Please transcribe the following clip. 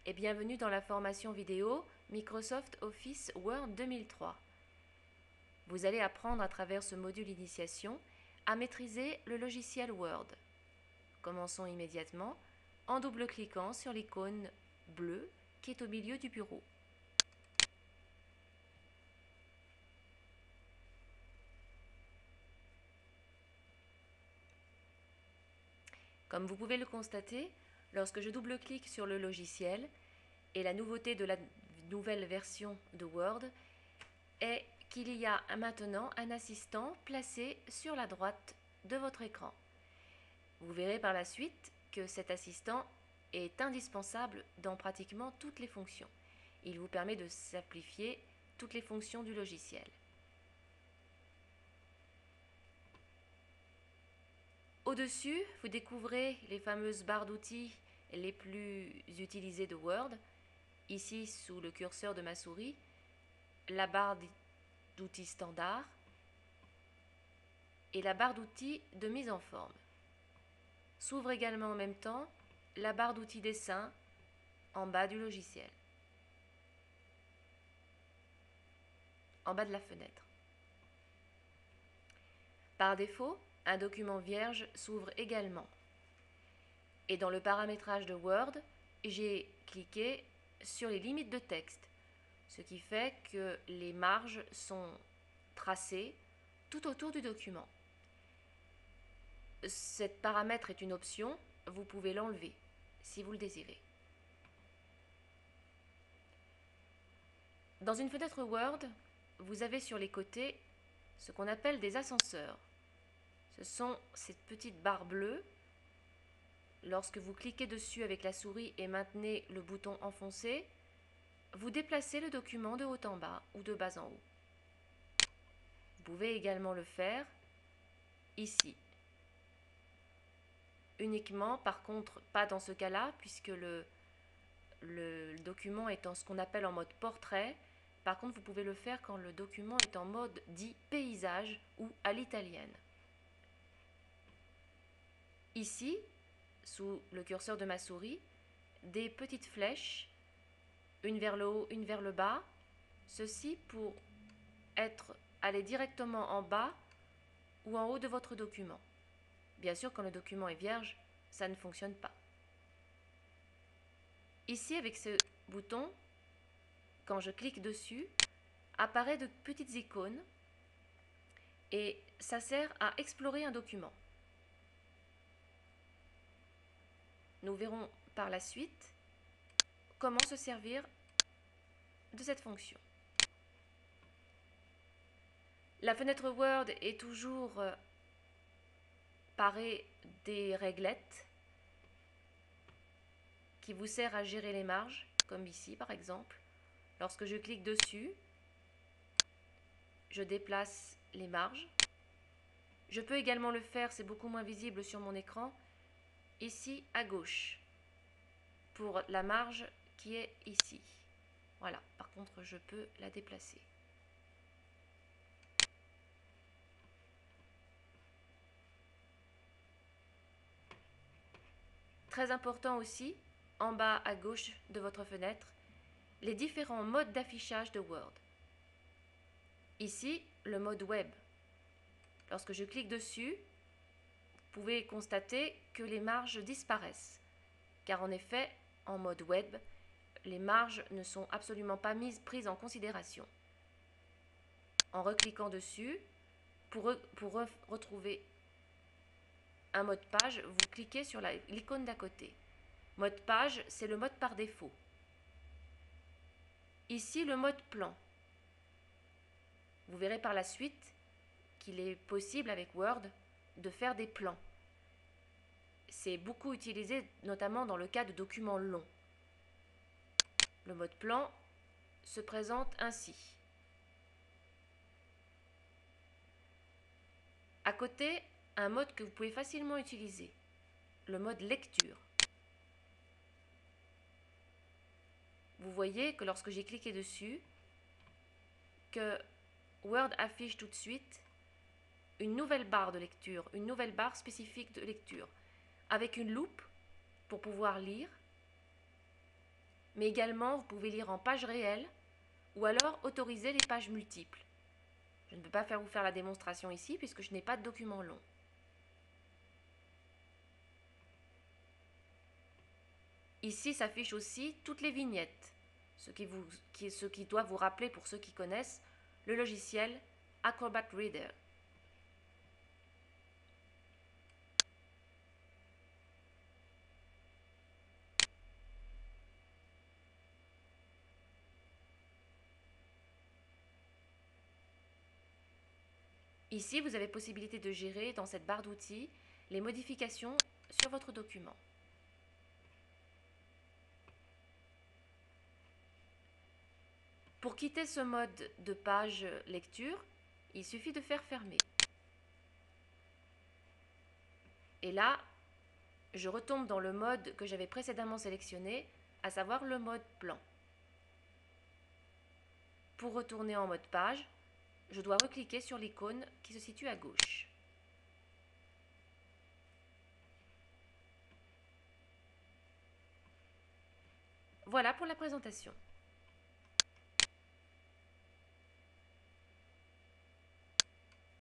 et bienvenue dans la formation vidéo Microsoft Office Word 2003. Vous allez apprendre à travers ce module initiation à maîtriser le logiciel Word. Commençons immédiatement en double-cliquant sur l'icône bleue qui est au milieu du bureau. Comme vous pouvez le constater, lorsque je double-clique sur le logiciel, et la nouveauté de la nouvelle version de Word est qu'il y a maintenant un assistant placé sur la droite de votre écran. Vous verrez par la suite que cet assistant est indispensable dans pratiquement toutes les fonctions. Il vous permet de simplifier toutes les fonctions du logiciel. Au-dessus, vous découvrez les fameuses barres d'outils les plus utilisées de Word. Ici, sous le curseur de ma souris, la barre d'outils standard et la barre d'outils de mise en forme. S'ouvre également en même temps la barre d'outils dessin en bas du logiciel, en bas de la fenêtre. Par défaut, un document vierge s'ouvre également. Et dans le paramétrage de Word, j'ai cliqué sur les limites de texte, ce qui fait que les marges sont tracées tout autour du document. Cet paramètre est une option, vous pouvez l'enlever si vous le désirez. Dans une fenêtre Word, vous avez sur les côtés ce qu'on appelle des ascenseurs. Ce sont ces petites barres bleues. Lorsque vous cliquez dessus avec la souris et maintenez le bouton enfoncé, vous déplacez le document de haut en bas ou de bas en haut. Vous pouvez également le faire ici. Uniquement, par contre, pas dans ce cas-là, puisque le document est en ce qu'on appelle en mode portrait. Par contre, vous pouvez le faire quand le document est en mode dit paysage ou à l'italienne. Ici, sous le curseur de ma souris, des petites flèches, une vers le haut, une vers le bas, ceci pour aller directement en bas ou en haut de votre document. Bien sûr, quand le document est vierge, ça ne fonctionne pas. Ici, avec ce bouton, quand je clique dessus, apparaît de petites icônes et ça sert à explorer un document. Nous verrons par la suite comment se servir de cette fonction. La fenêtre Word est toujours parée des réglettes qui vous sert à gérer les marges, comme ici par exemple. Lorsque je clique dessus, je déplace les marges. Je peux également le faire, c'est beaucoup moins visible sur mon écran, ici à gauche, pour la marge qui est ici. Voilà, par contre je peux la déplacer. Très important aussi, en bas à gauche de votre fenêtre, les différents modes d'affichage de Word. Ici, le mode web. Lorsque je clique dessus, vous pouvez constater que les marges disparaissent, car en effet, en mode web, les marges ne sont absolument pas prises en considération. En recliquant dessus, pour retrouver un mode page, vous cliquez sur l'icône d'à côté. Mode page, c'est le mode par défaut. Ici, le mode plan. Vous verrez par la suite qu'il est possible avec Word de faire des plans. C'est beaucoup utilisé, notamment dans le cas de documents longs. Le mode plan se présente ainsi. À côté, un mode que vous pouvez facilement utiliser, le mode lecture. Vous voyez que lorsque j'ai cliqué dessus, que Word affiche tout de suite une nouvelle barre de lecture, une nouvelle barre spécifique de lecture, avec une loupe pour pouvoir lire, mais également vous pouvez lire en page réelle ou alors autoriser les pages multiples. Je ne peux pas vous faire la démonstration ici puisque je n'ai pas de document long. Ici s'affichent aussi toutes les vignettes, ce qui doit vous rappeler, pour ceux qui connaissent, le logiciel Acrobat Reader. Ici, vous avez possibilité de gérer dans cette barre d'outils les modifications sur votre document. Pour quitter ce mode de page lecture, il suffit de faire fermer. Et là, je retombe dans le mode que j'avais précédemment sélectionné, à savoir le mode plan. Pour retourner en mode page, je dois recliquer sur l'icône qui se situe à gauche. Voilà pour la présentation.